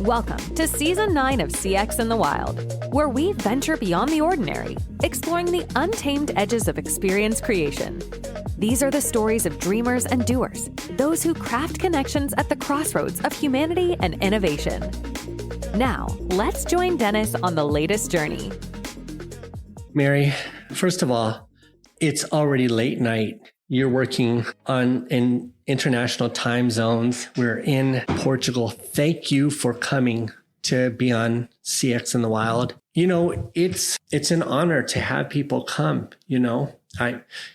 Welcome to Season 9 of CX in the Wild, where we venture beyond the ordinary, exploring the untamed edges of experience creation. These are the stories of dreamers and doers, those who craft connections at the crossroads of humanity and innovation. Now, let's join Dennis on the latest journey. Mary, first of all, it's already late night. You're working in international time zones. We're in Portugal. Thank you for coming to be on CX in the Wild. You know, it's an honor to have people come. You know,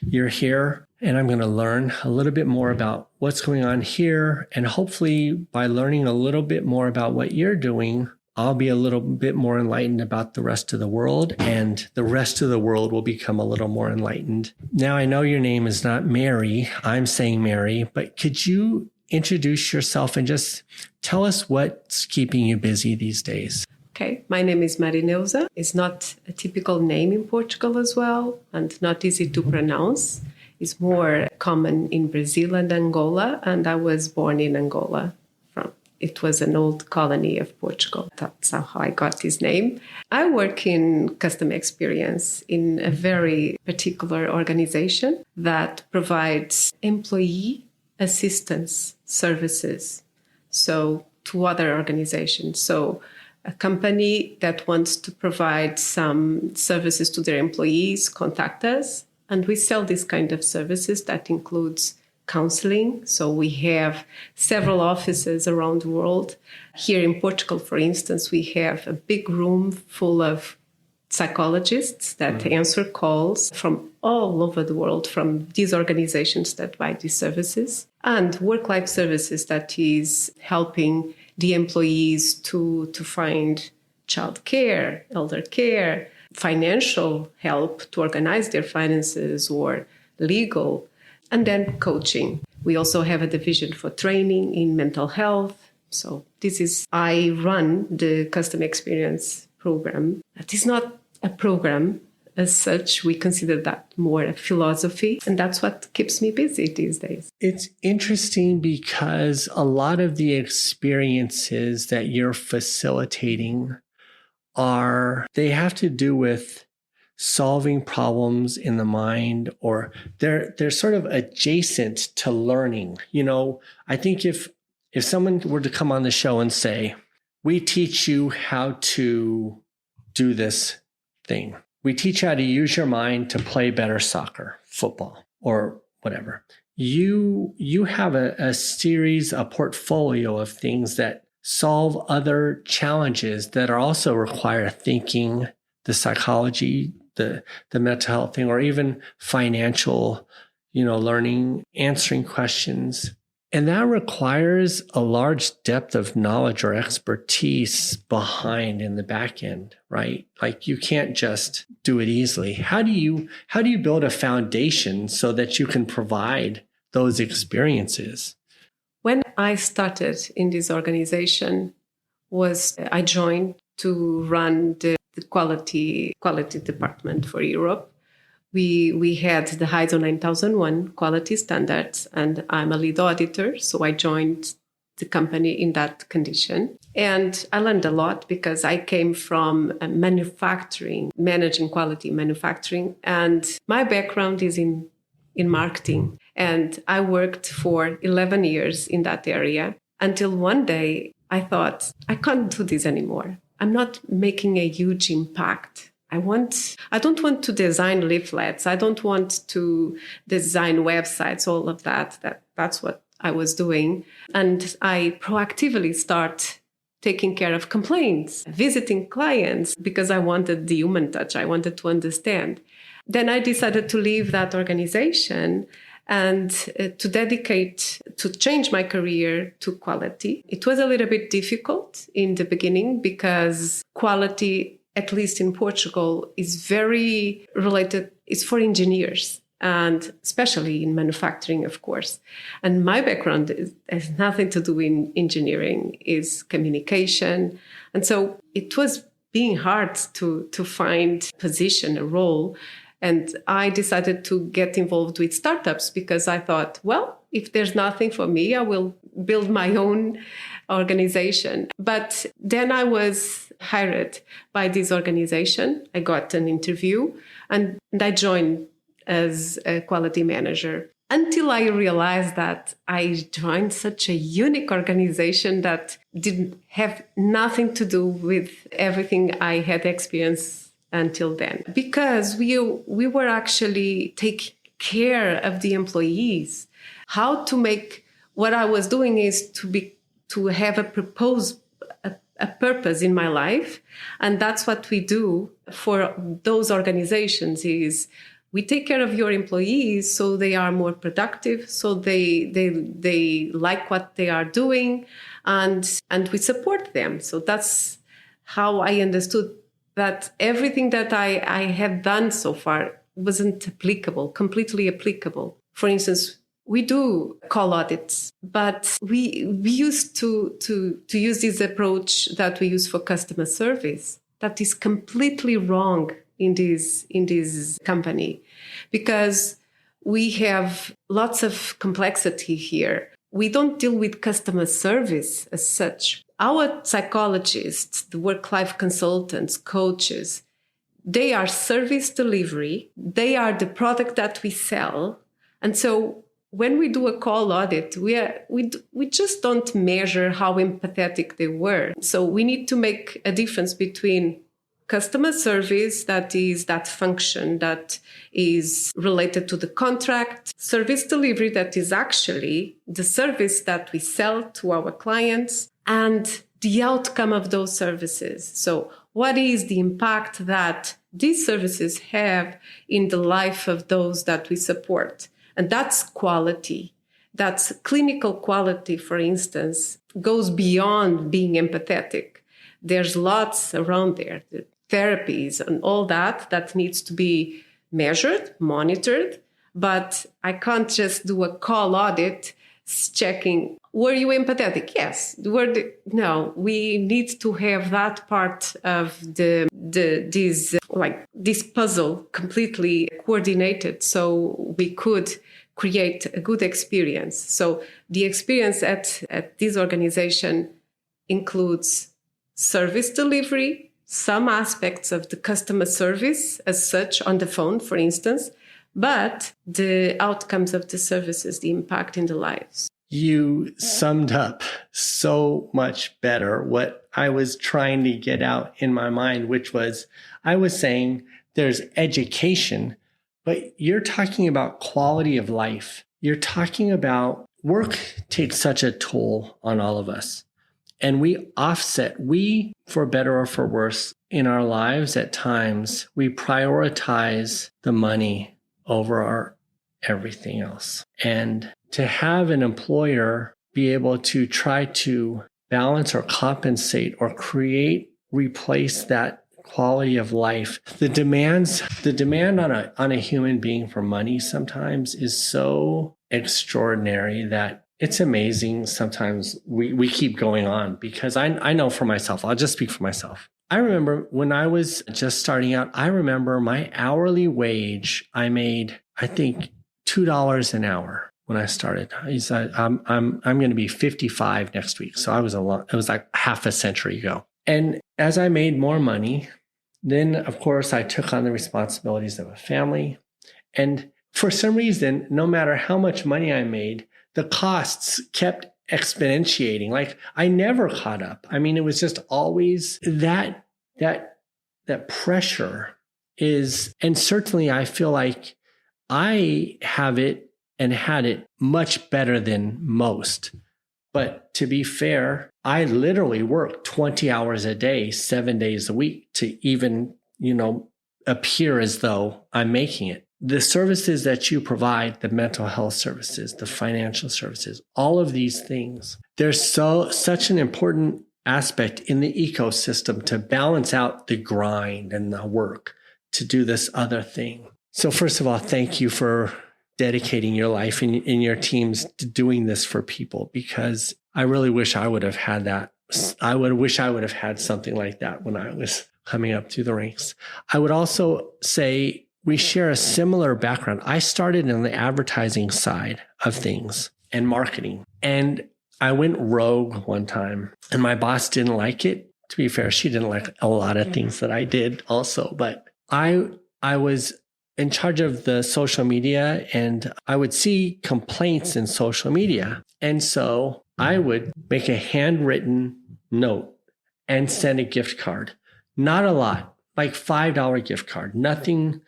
you're here, and I'm going to learn a little bit more about what's going on here. And hopefully by learning a little bit more about what you're doing, I'll be a little bit more enlightened about the rest of the world, and the rest of the world will become a little more enlightened. Now, I know your name is not Mary. I'm saying Mary, but could you introduce yourself and just tell us what's keeping you busy these days? Okay, my name is Marineuza. It's not a typical name in Portugal as well, and not easy to pronounce. It's more common in Brazil and Angola, and I was born in Angola. It was an old colony of Portugal. That's how I got this name. I work in customer experience in a very particular organization that provides employee assistance services, so to other organizations. So a company that wants to provide some services to their employees contact us, and we sell this kind of services that includes counseling. So we have several offices around the world. Here in Portugal, for instance, we have a big room full of psychologists that answer calls from all over the world, from these organizations that buy these services, and work-life services that is helping the employees to find childcare, elder care, financial help to organize their finances, or legal, and then coaching. We also have a division for training in mental health. So I run the customer experience program. That is not a program as such. We consider that more a philosophy. And that's what keeps me busy these days. It's interesting because a lot of the experiences that you're facilitating they have to do with solving problems in the mind, or they're sort of adjacent to learning. You know, I think if someone were to come on the show and say, we teach you how to do this thing. We teach you how to use your mind to play better soccer, football, or whatever. You have a series, a portfolio of things that solve other challenges that are also require thinking, the psychology, the mental health thing, or even financial, learning, answering questions. And that requires a large depth of knowledge or expertise behind in the back end, right? Like you can't just do it easily. How do you build a foundation so that you can provide those experiences? When I started in this organization, I joined to run the quality department for Europe. We had the ISO 9001 quality standards, and I'm a lead auditor, so I joined the company in that condition. And I learned a lot because I came from manufacturing, managing quality manufacturing, and my background is in marketing. And I worked for 11 years in that area until one day I thought, I can't do this anymore. I'm not making a huge impact. I don't want to design leaflets. I don't want to design websites, all of that. That's what I was doing. And I proactively start taking care of complaints, visiting clients, because I wanted the human touch. I wanted to understand. Then I decided to leave that organization and to change my career to quality. It was a little bit difficult in the beginning because quality, at least in Portugal, is very related. It's for engineers, and especially in manufacturing, of course. And my background has nothing to do in engineering, is communication. And so it was being hard to find position, a role. And I decided to get involved with startups because I thought, well, if there's nothing for me, I will build my own organization. But then I was hired by this organization. I got an interview and I joined as a quality manager, until I realized that I joined such a unique organization that didn't have nothing to do with everything I had experienced until then. Because we were actually taking care of the employees. How to make what I was doing is to have a purpose in my life. And that's what we do for those organizations is we take care of your employees so they are more productive, so they like what they are doing, and we support them. So that's how I understood that everything that I had done so far wasn't completely applicable. For instance, we do call audits, but we used to use this approach that we use for customer service. That is completely wrong in this company, because we have lots of complexity here. We don't deal with customer service as such. Our psychologists, the work-life consultants, coaches, they are service delivery. They are the product that we sell. And so when we do a call audit, we just don't measure how empathetic they were. So we need to make a difference between customer service, that is that function that is related to the contract, service delivery, that is actually the service that we sell to our clients, and the outcome of those services. So what is the impact that these services have in the life of those that we support? And that's quality. That's clinical quality, for instance, goes beyond being empathetic. There's lots around there, the therapies and all that needs to be measured, monitored. But I can't just do a call audit checking, were you empathetic? Yes. No, we need to have that part of this puzzle completely coordinated so we could create a good experience. So the experience at this organization includes service delivery, some aspects of the customer service as such on the phone, for instance, but the outcomes of the services, the impact in the lives. You summed up so much better what I was trying to get out in my mind, which was I was saying there's education, but you're talking about quality of life. You're talking about work takes such a toll on all of us. And we, for better or for worse, in our lives at times, we prioritize the money over our everything else. And to have an employer be able to try to balance or compensate or replace that quality of life, the demand on a human being for money sometimes is so extraordinary that it's amazing. Sometimes we keep going on because I know for myself, I'll just speak for myself. I remember when I was just starting out, I remember my hourly wage, I made, I think, $2 an hour when I started. He said, I'm going to be 55 next week. So it was like half a century ago. And as I made more money, then of course I took on the responsibilities of a family. And for some reason, no matter how much money I made, the costs kept exponentiating. Like I never caught up. I mean, it was just always that pressure is, and certainly I feel like I have it and had it much better than most. But to be fair, I literally work 20 hours a day, 7 days a week to even, appear as though I'm making it. The services that you provide, the mental health services, the financial services, all of these things, there's such an important aspect in the ecosystem to balance out the grind and the work to do this other thing. So first of all, thank you for dedicating your life and your teams to doing this for people, because I really wish I would have had that. I wish I would have had something like that when I was coming up through the ranks. I would also say we share a similar background. I started in the advertising side of things and marketing. And I went rogue one time and my boss didn't like it. To be fair, she didn't like a lot of things that I did also, but I was in charge of the social media and I would see complaints in social media. And so I would make a handwritten note and send a gift card. Not a lot, like $5 gift card, nothing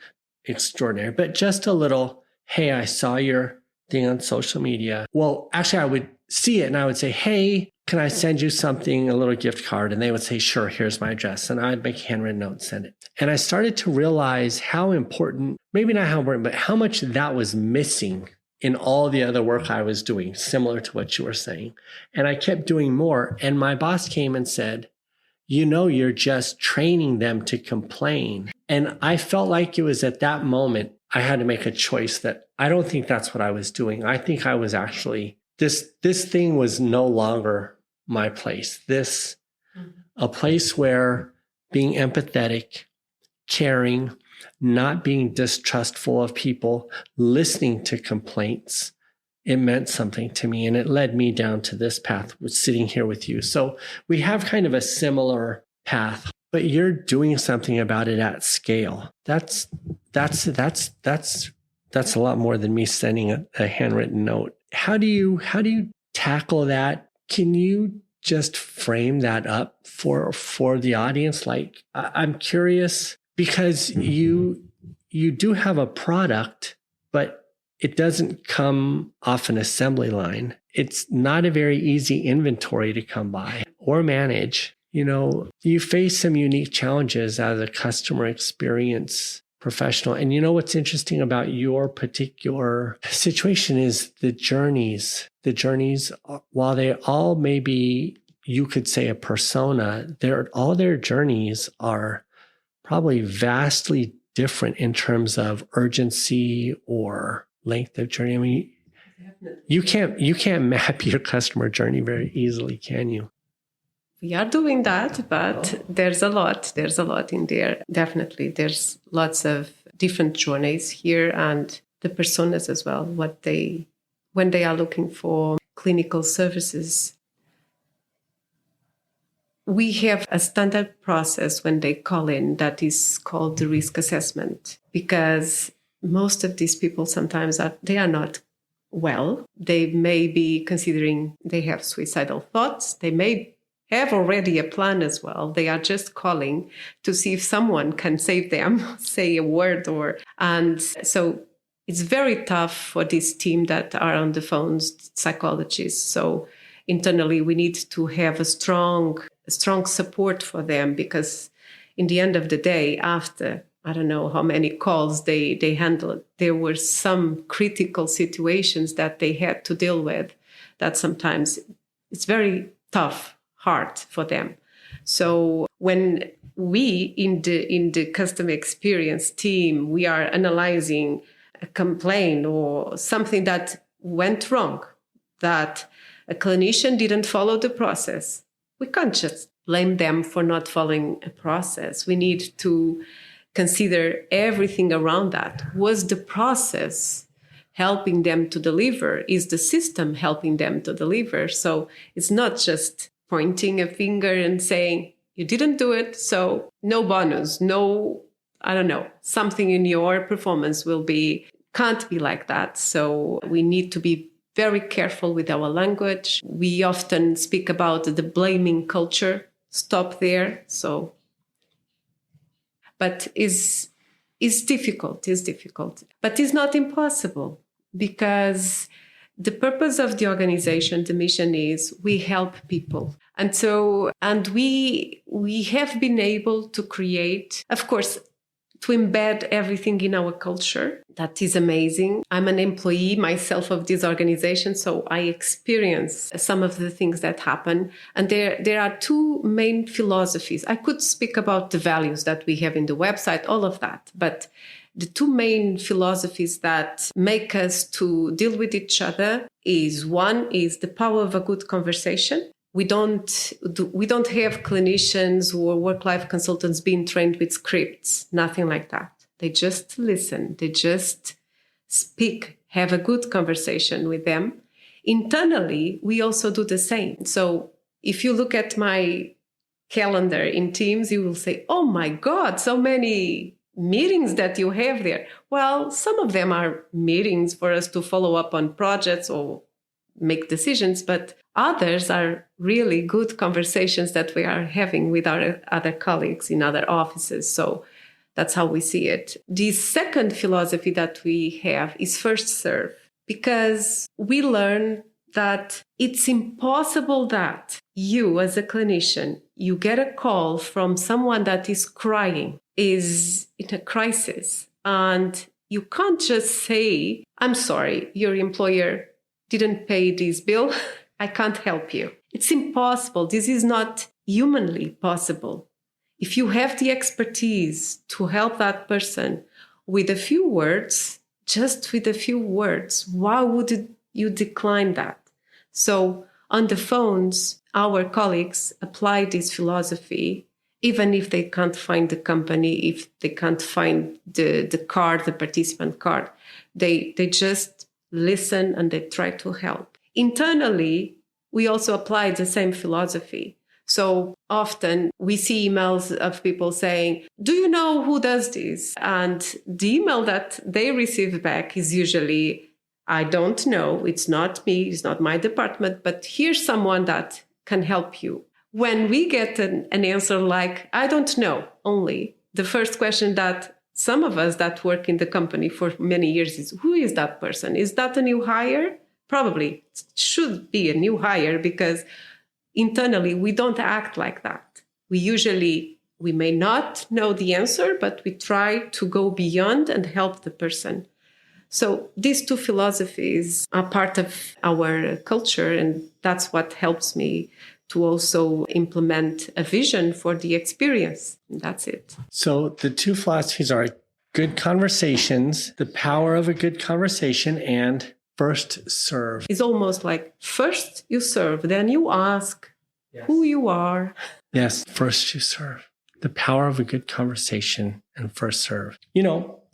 extraordinary, but just a little, hey, I saw your thing on social media. Well, actually, I would see it and I would say, hey, can I send you something, a little gift card? And they would say, sure, here's my address. And I'd make a handwritten note and send it. And I started to realize how important, maybe not how important, but how much that was missing in all the other work I was doing, similar to what you were saying. And I kept doing more. And my boss came and said, you're just training them to complain. And I felt like it was at that moment I had to make a choice that I don't think that's what I was doing. I think I was actually, this thing was no longer my place. A place where being empathetic, caring, not being distrustful of people, listening to complaints, it meant something to me. And it led me down to this path, sitting here with you. So we have kind of a similar path, but you're doing something about it at scale. That's a lot more than me sending a handwritten note. How do you tackle that? Can you just frame that up for the audience? Like, I'm curious because you do have a product, but it doesn't come off an assembly line. It's not a very easy inventory to come by or manage. You face some unique challenges as a customer experience professional. And what's interesting about your particular situation is the journeys. The journeys, while they all may be, you could say, a persona, all their journeys are probably vastly different in terms of urgency or length of journey. I mean, you can't map your customer journey very easily, can you? We are doing that, but there's a lot in there. Definitely, there's lots of different journeys here and the personas as well. When they are looking for clinical services, we have a standard process when they call in that is called the risk assessment, because most of these people sometimes they are not well. They may be considering they have suicidal thoughts. They may have already a plan as well. They are just calling to see if someone can save them, say a word and so it's very tough for this team that are on the phones, psychologists. So internally, we need to have a strong support for them, because in the end of the day, after I don't know how many calls they handled, there were some critical situations that they had to deal with that sometimes it's very tough, hard for them. So when we in the customer experience team, we are analyzing a complaint or something that went wrong, that a clinician didn't follow the process, we can't just blame them for not following a process. We need to consider everything around that. Was the process helping them to deliver? Is the system helping them to deliver? So it's not just pointing a finger and saying, you didn't do it, so no bonus, no, I don't know, something in your performance can't be like that. So we need to be very careful with our language. We often speak about the blaming culture. Stop there. So, but it's difficult. But it's not impossible, because the purpose of the organization, the mission is we help people. And we have been able to create, of course, to embed everything in our culture. That is amazing. I'm an employee myself of this organization, so I experience some of the things that happen. And there are two main philosophies. I could speak about the values that we have in the website, all of that. But the two main philosophies that make us to deal with each other one is the power of a good conversation. We don't have clinicians or work-life consultants being trained with scripts, nothing like that. They just listen, they just speak, have a good conversation with them. Internally, we also do the same. So if you look at my calendar in Teams, you will say, oh my God, so many meetings that you have there. Well, some of them are meetings for us to follow up on projects or make decisions, but others are really good conversations that we are having with our other colleagues in other offices. So that's how we see it. The second philosophy that we have is first serve, because we learn that it's impossible that you, as a clinician, you get a call from someone that is crying, is in a crisis, and you can't just say, I'm sorry, your employer didn't pay this bill. I can't help you. It's impossible. This is not humanly possible. If you have the expertise to help that person with a few words, just with a few words, why would you decline that? So on the phones, our colleagues apply this philosophy, even if they can't find the company, if they can't find the card, the participant card. They just listen and they try to help. Internally, we also apply the same philosophy. So often we see emails of people saying, do you know who does this? And the email that they receive back is usually, I don't know, it's not me, it's not my department, but here's someone that can help you. When we get an answer like, I don't know, only, the first question that some of us that work in the company for many years is, who is that person? Is that a new hire? Probably it should be a new hire, because internally we don't act like that. We may not know the answer, but we try to go beyond and help the person. So these two philosophies are part of our culture, and that's what helps me to also implement a vision for the experience. And that's it. So the two philosophies are good conversations, the power of a good conversation, and first serve. It's almost like first you serve, then you ask who you are. Yes, first you serve. The power of a good conversation and first serve.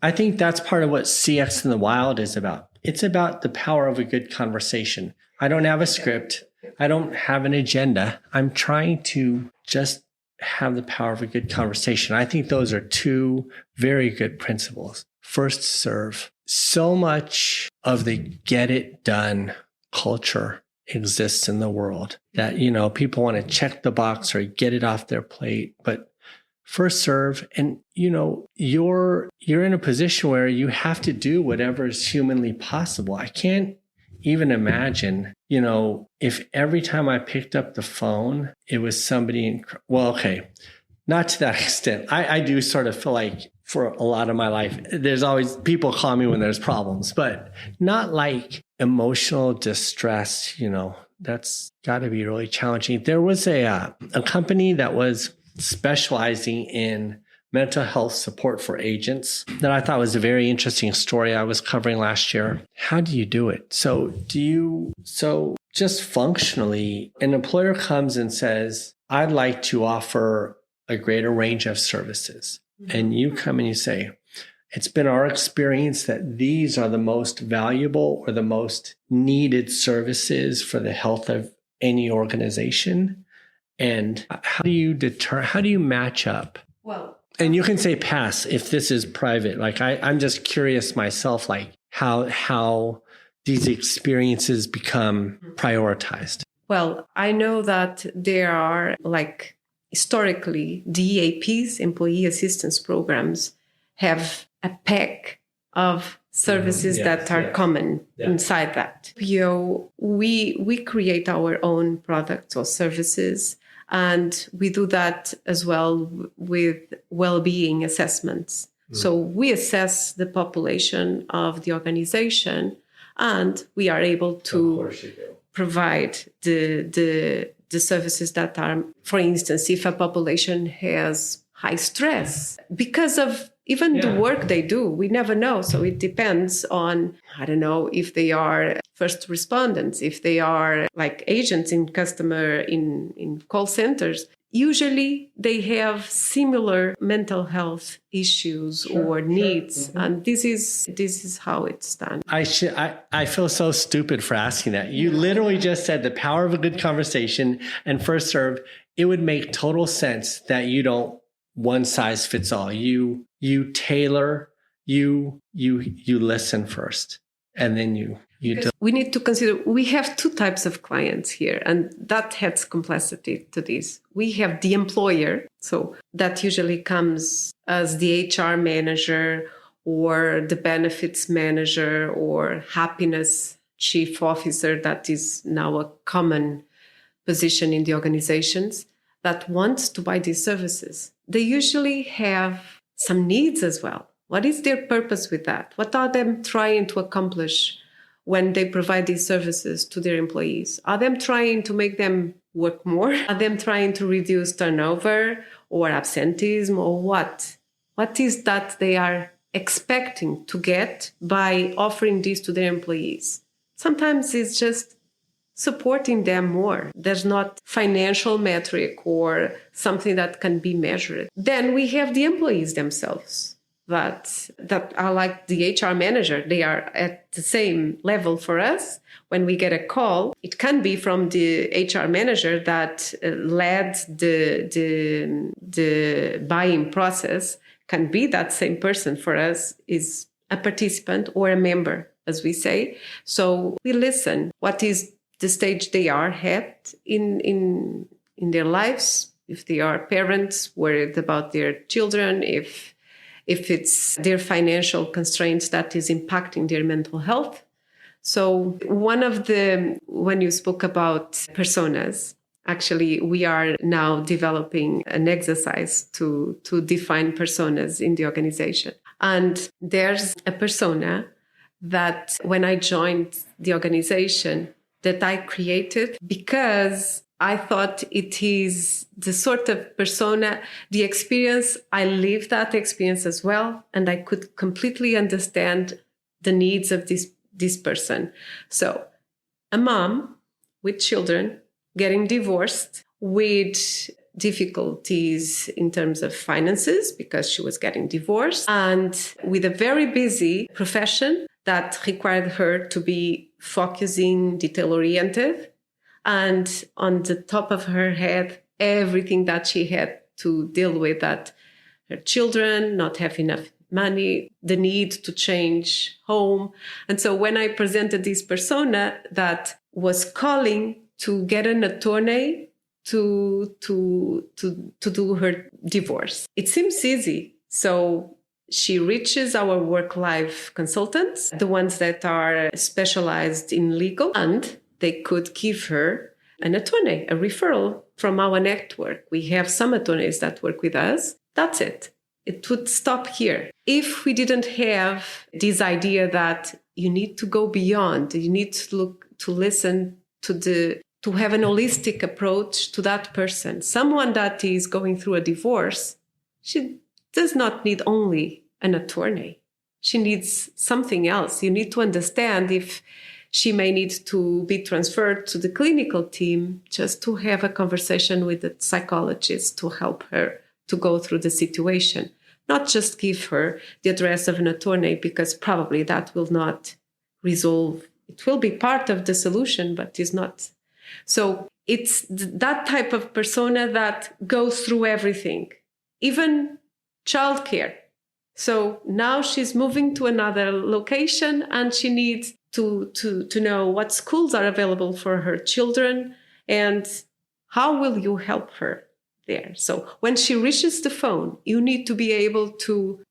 I think that's part of what CX in the Wild is about. It's about the power of a good conversation. I don't have a script. I don't have an agenda. I'm trying to just have the power of a good conversation. I think those are two very good principles. First serve. So much of the get it done culture exists in the world that, people want to check the box or get it off their plate, but first serve. And, you're in a position where you have to do whatever is humanly possible. I can't even imagine, if every time I picked up the phone, it was somebody, not to that extent. I do sort of feel like for a lot of my life, there's always people call me when there's problems, but not like emotional distress, that's got to be really challenging. There was a company that was specializing in mental health support for agents that I thought was a very interesting story I was covering last year. How do you do it? So just functionally, an employer comes and says, I'd like to offer a greater range of services. And you come and you say, it's been our experience that these are the most valuable or the most needed services for the health of any organization. And how do you match up? And you can say pass if this is private. Like I'm just curious myself, like how these experiences become prioritized. Well, I know that there are historically DAPs, employee assistance programs, have a pack of services that are common inside that. We create our own products or services. And we do that as well with well-being assessments. So we assess the population of the organization, and we are able to provide the services that are, for instance, if a population has high stress because of Even the work they do, we never know. So it depends on, I don't know, if they are first responders, if they are like agents in in call centers. Usually they have similar mental health issues or needs. Mm-hmm. And this is how it's done. I feel so stupid for asking that. You literally just said the power of a good conversation and first serve. It would make total sense that you don't one size fits all. You tailor, you listen first, and then you we need to consider we have two types of clients here, and that adds complexity to this. We have the employer, so that usually comes as the HR manager or the benefits manager or happiness chief officer. That is now a common position in the organizations that wants to buy these services. They usually have some needs as well. What is their purpose with that? What are they trying to accomplish when they provide these services to their employees? Are they trying to make them work more? Are they trying to reduce turnover or absenteeism or what? What is that they are expecting to get by offering this to their employees? Sometimes it's just supporting them more. There's not financial metric or something that can be measured. Then we have the employees themselves that are like the HR manager. They are at the same level for us. When we get a call, it can be from the HR manager that led the buying process, can be that same person for us, is a participant or a member, as we say. So we listen. What is the stage they are at in their lives? If they are parents worried about their children, if it's their financial constraints that is impacting their mental health. So when you spoke about personas, actually we are now developing an exercise to define personas in the organization. And there's a persona that when I joined the organization that I created because I thought it is the sort of persona, the experience, I lived that experience as well, and I could completely understand the needs of this person. So a mom with children getting divorced with difficulties in terms of finances because she was getting divorced, and with a very busy profession that required her to be focusing, detail-oriented, and on the top of her head, everything that she had to deal with, that her children not have enough money, the need to change home. And so when I presented this persona that was calling to get an attorney to do her divorce, it seems easy. So she reaches our work-life consultants, the ones that are specialized in legal, and they could give her an attorney, a referral from our network. We have some attorneys that work with us. That's it. It would stop here. If we didn't have this idea that you need to go beyond, you need to listen to have an holistic approach to that person. Someone that is going through a divorce, she does not need only an attorney. She needs something else. You need to understand if she may need to be transferred to the clinical team, just to have a conversation with the psychologist to help her to go through the situation. Not just give her the address of an attorney, because probably that will not resolve. It will be part of the solution, but is not. So it's that type of persona that goes through everything, even childcare. So now she's moving to another location and she needs to know what schools are available for her children and how will you help her there. So when she reaches the phone, you need to be able to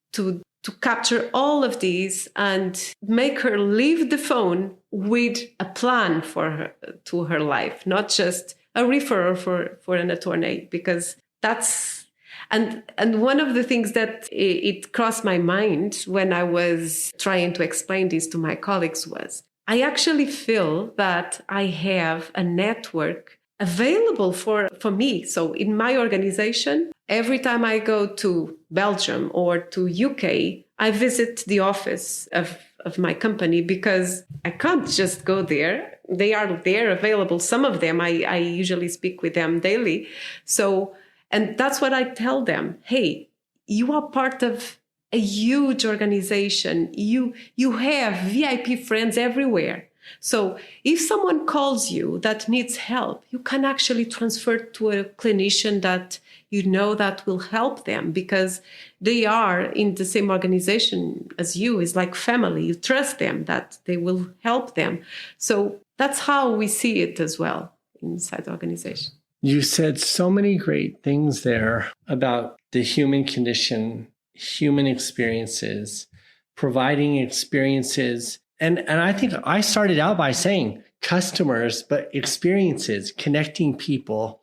capture all of these and make her leave the phone with a plan for her to her life, not just a referral for an attorney, because that's and one of the things that it crossed my mind when I was trying to explain this to my colleagues was I actually feel that I have a network available for me. So in my organization, every time I go to Belgium or to UK, I visit the office of my company because I can't just go there. They are there available. Some of them, I usually speak with them daily. So, and that's what I tell them. Hey, you are part of a huge organization. You have VIP friends everywhere. So if someone calls you that needs help, you can actually transfer to a clinician that you know that will help them because they are in the same organization as you. It's like family. You trust them that they will help them. So that's how we see it as well inside the organization. You said so many great things there about the human condition, human experiences, providing experiences. And I think I started out by saying customers, but experiences, connecting people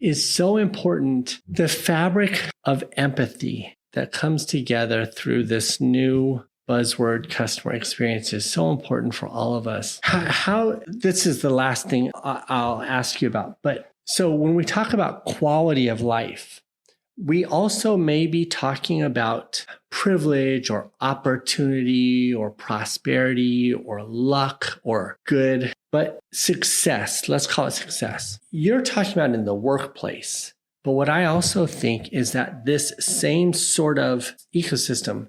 is so important. The fabric of empathy that comes together through this new buzzword customer experience is so important for all of us. How this is the last thing I'll ask you about. But so when we talk about quality of life, we also may be talking about privilege or opportunity or prosperity or luck or good, but success, let's call it success. You're talking about in the workplace. But what I also think is that this same sort of ecosystem,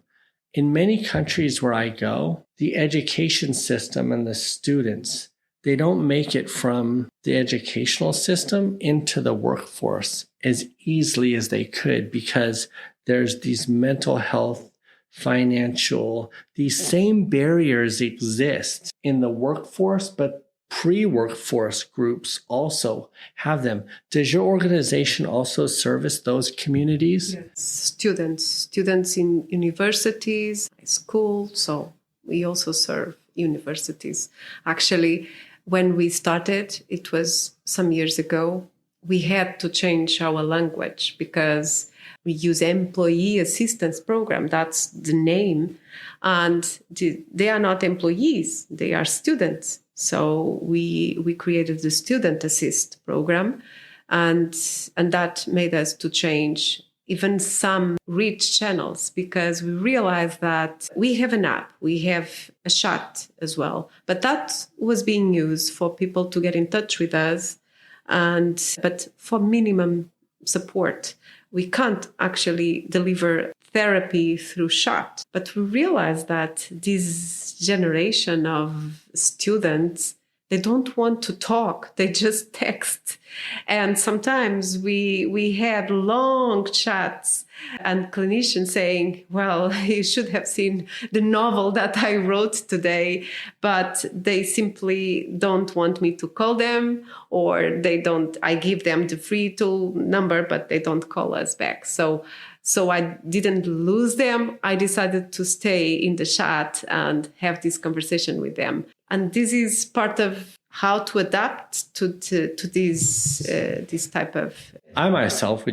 in many countries where I go, the education system and the students, they don't make it from the educational system into the workforce as easily as they could because there's these mental health, financial, these same barriers exist in the workforce, but pre-workforce groups also have them. Does your organization also service those communities? Yes. Students in universities, schools. So we also serve universities. Actually, when we started, it was some years ago, we had to change our language because we use employee assistance program. That's the name. And they are not employees, they are students. So we created the student assist program and that made us to change even some reach channels because we realized that we have an app, we have a chat as well, but that was being used for people to get in touch with us but for minimum support. We can't actually deliver therapy through chat, but we realized that this generation of students, they don't want to talk. They just text. And sometimes we had long chats and clinicians saying, well, you should have seen the novel that I wrote today, but they simply don't want me to call them or I give them the free tool number, but they don't call us back. So I didn't lose them. I decided to stay in the chat and have this conversation with them. And this is part of how to adapt to this type of. I myself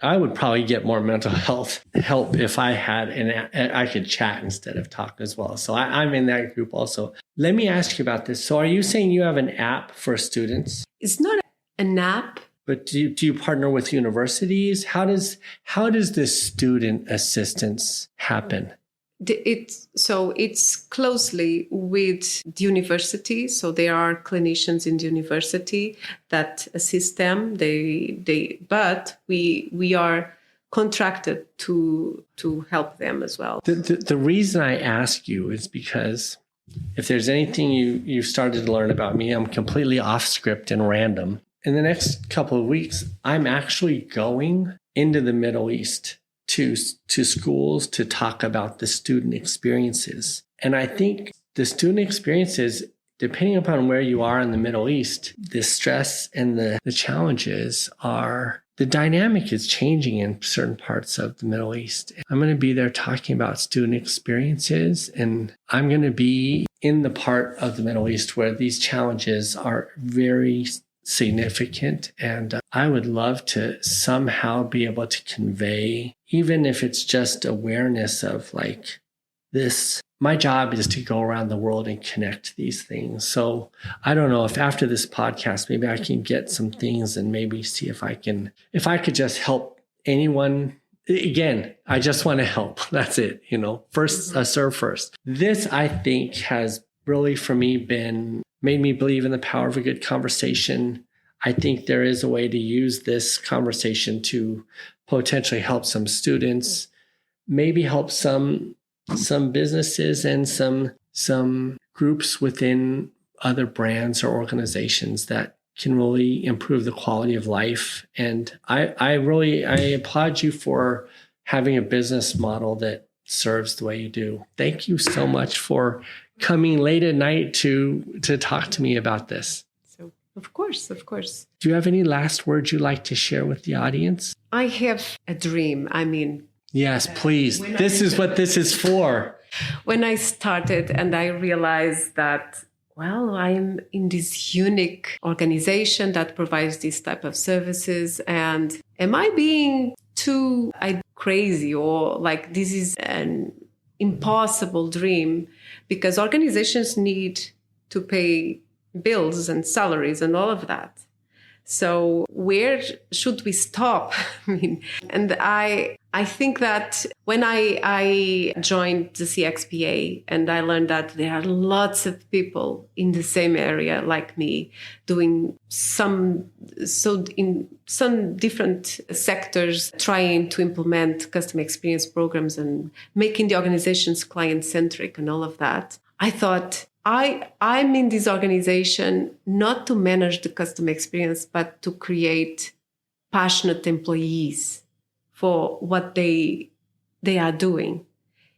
I would probably get more mental health help if I had, and I could chat instead of talk as well. So I'm in that group also. Let me ask you about this. So are you saying you have an app for students? It's not an app. But do you partner with universities? How does this student assistance happen? It's closely with the university. So there are clinicians in the university that assist them. But we are contracted to help them as well. The reason I ask you is because if there's anything you've started to learn about me, I'm completely off script and random. In the next couple of weeks, I'm actually going into the Middle East to schools to talk about the student experiences. And I think the student experiences, depending upon where you are in the Middle East, the stress and the challenges the dynamic is changing in certain parts of the Middle East. I'm going to be there talking about student experiences, and I'm going to be in the part of the Middle East where these challenges are very significant. And I would love to somehow be able to convey, even if it's just awareness of like this my job is to go around the world and connect these things. So I don't know if after this podcast, maybe I can get some things and maybe see if I could just help anyone. Again, I just want to help. That's it. First, serve first. This, I think, has really, for me, made me believe in the power of a good conversation. I think there is a way to use this conversation to potentially help some students, maybe help some businesses and some groups within other brands or organizations that can really improve the quality of life. And I applaud you for having a business model that serves the way you do. Thank you so much for coming late at night to talk to me about this. So, of course. Do you have any last words you'd like to share with the audience? I have a dream. Yes, please. This is what this is for. When I started and I realized that, I'm in this unique organization that provides this type of services. And am I being too crazy, or like this is an impossible dream? Because organizations need to pay bills and salaries and all of that. So where should we stop? And I think that when I joined the CXPA and I learned that there are lots of people in the same area like me doing in some different sectors, trying to implement customer experience programs and making the organizations client-centric and all of that, I thought, I'm in this organization not to manage the customer experience, but to create passionate employees for what they are doing.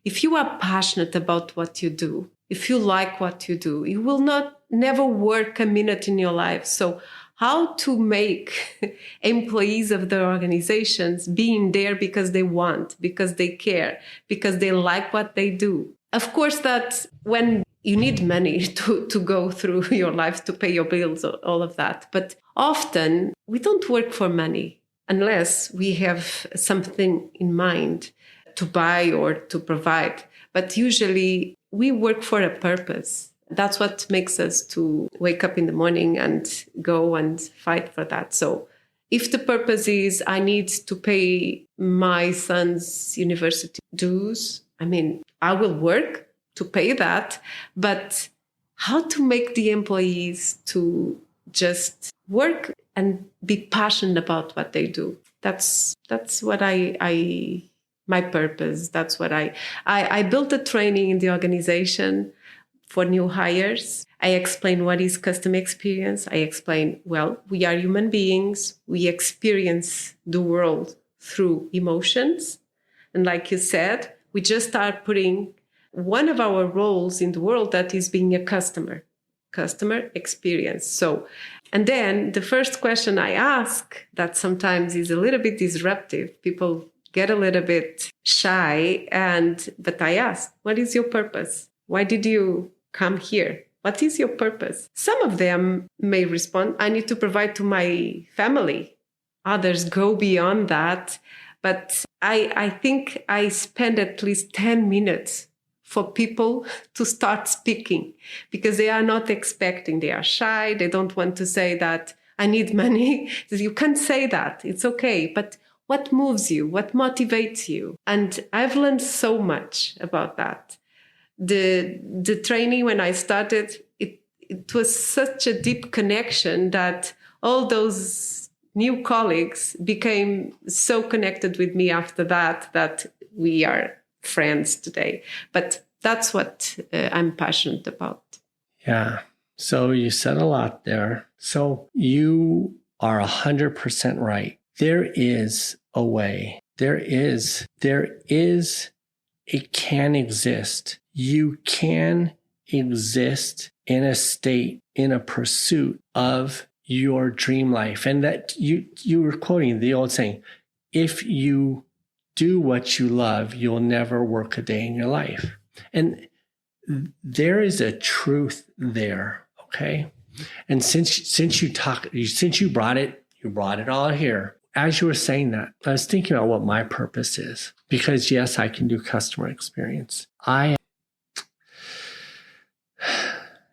If you are passionate about what you do, if you like what you do, you will never work a minute in your life. So how to make employees of the organizations being there because they want, because they care, because they like what they do. Of course, that when you need money to go through your life, to pay your bills, all of that. But often we don't work for money unless we have something in mind to buy or to provide. But usually we work for a purpose. That's what makes us to wake up in the morning and go and fight for that. So if the purpose is I need to pay my son's university dues, I will work to pay that, but how to make the employees to just work and be passionate about what they do. That's what my purpose. That's what I built a training in the organization for new hires. I explain what is customer experience. I explain, we are human beings. We experience the world through emotions. And like you said, we just start putting one of our roles in the world that is being a customer experience. So, and then the first question I ask that sometimes is a little bit disruptive. People get a little bit shy, but I ask, what is your purpose? Why did you come here? What is your purpose? Some of them may respond, I need to provide to my family. Others go beyond that. But I think I spend at least 10 minutes for people to start speaking because they are not expecting. They are shy. They don't want to say that I need money. You can't say that. It's okay. But what moves you? What motivates you? And I've learned so much about that. The training, when I started, it was such a deep connection that all those new colleagues became so connected with me after that we are friends today. But that's what I'm passionate about. Yeah. So you said a lot there. So you are 100% right. There is a way. It can exist. You can exist in a state, in a pursuit of your dream life. And that you were quoting the old saying, if you do what you love, you'll never work a day in your life. And there is a truth there, okay? And since you brought it all here. As you were saying that, I was thinking about what my purpose is. Because yes, I can do customer experience. I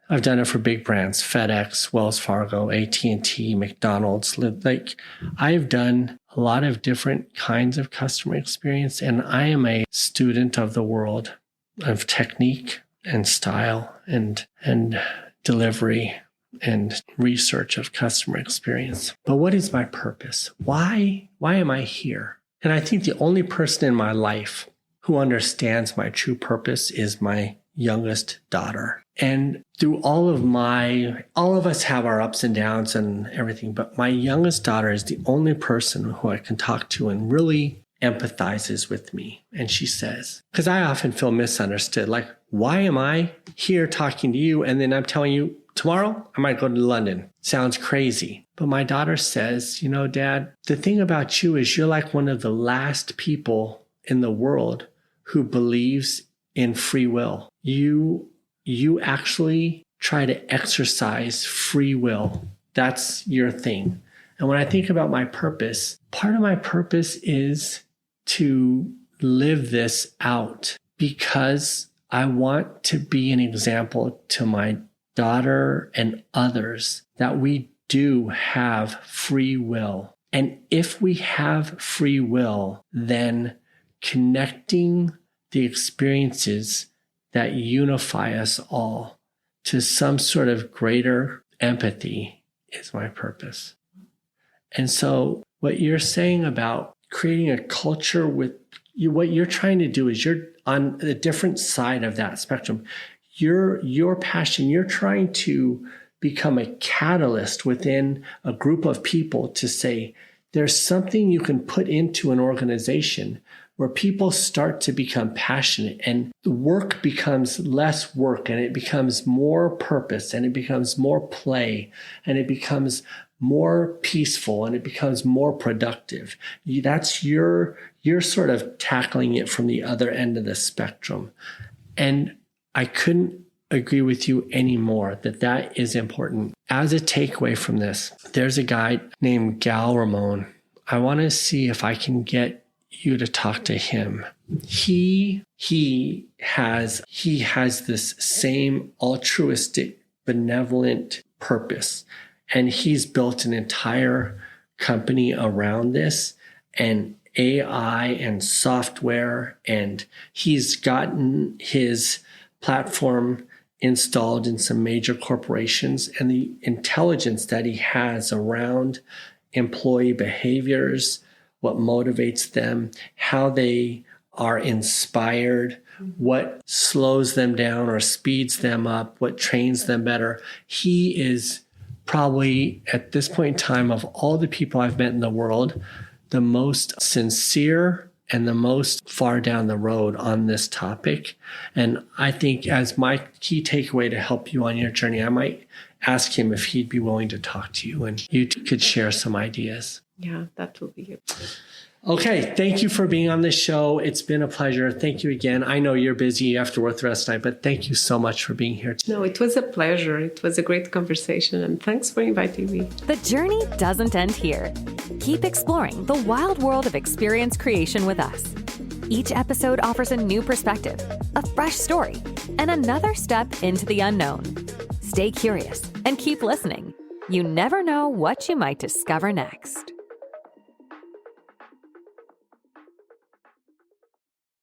I've done it for big brands, FedEx, Wells Fargo, AT&T, McDonald's. Like, I've done a lot of different kinds of customer experience, and I am a student of the world of technique and style and delivery and research of customer experience. But what is my purpose? Why am I here? And I think the only person in my life who understands my true purpose is my youngest daughter. And through all of us have our ups and downs and everything, but my youngest daughter is the only person who I can talk to and really empathizes with me. And she says, because I often feel misunderstood, like, why am I here talking to you? And then I'm telling you, tomorrow I might go to London. Sounds crazy. But my daughter says, Dad, the thing about you is you're like one of the last people in the world who believes in free will. You actually try to exercise free will. That's your thing. And when I think about my purpose, part of my purpose is to live this out because I want to be an example to my daughter and others that we do have free will. And if we have free will, then connecting the experiences that unify us all to some sort of greater empathy is my purpose. And so what you're saying about creating a culture with you, what you're trying to do is you're on a different side of that spectrum. Your passion, you're trying to become a catalyst within a group of people to say, there's something you can put into an organization where people start to become passionate and the work becomes less work and it becomes more purpose and it becomes more play and it becomes more peaceful and it becomes more productive. That's you're sort of tackling it from the other end of the spectrum. And I couldn't agree with you anymore that is important. As a takeaway from this, there's a guy named Gal Ramon. I want to see if I can get you to talk to him. He has this same altruistic, benevolent purpose, and he's built an entire company around this and AI and software, and he's gotten his platform installed in some major corporations, and the intelligence that he has around employee behaviors, what motivates them, how they are inspired, what slows them down or speeds them up, what trains them better. He is probably, at this point in time, of all the people I've met in the world, the most sincere and the most far down the road on this topic. And I think as my key takeaway to help you on your journey, I might ask him if he'd be willing to talk to you and you could share some ideas. Yeah, that will be good. Okay, thank you for being on this show. It's been a pleasure. Thank you again. I know you're busy. You have to work the rest of the night, but thank you so much for being here today. No, it was a pleasure. It was a great conversation, and thanks for inviting me. The journey doesn't end here. Keep exploring the wild world of experience creation with us. Each episode offers a new perspective, a fresh story, and another step into the unknown. Stay curious and keep listening. You never know what you might discover next.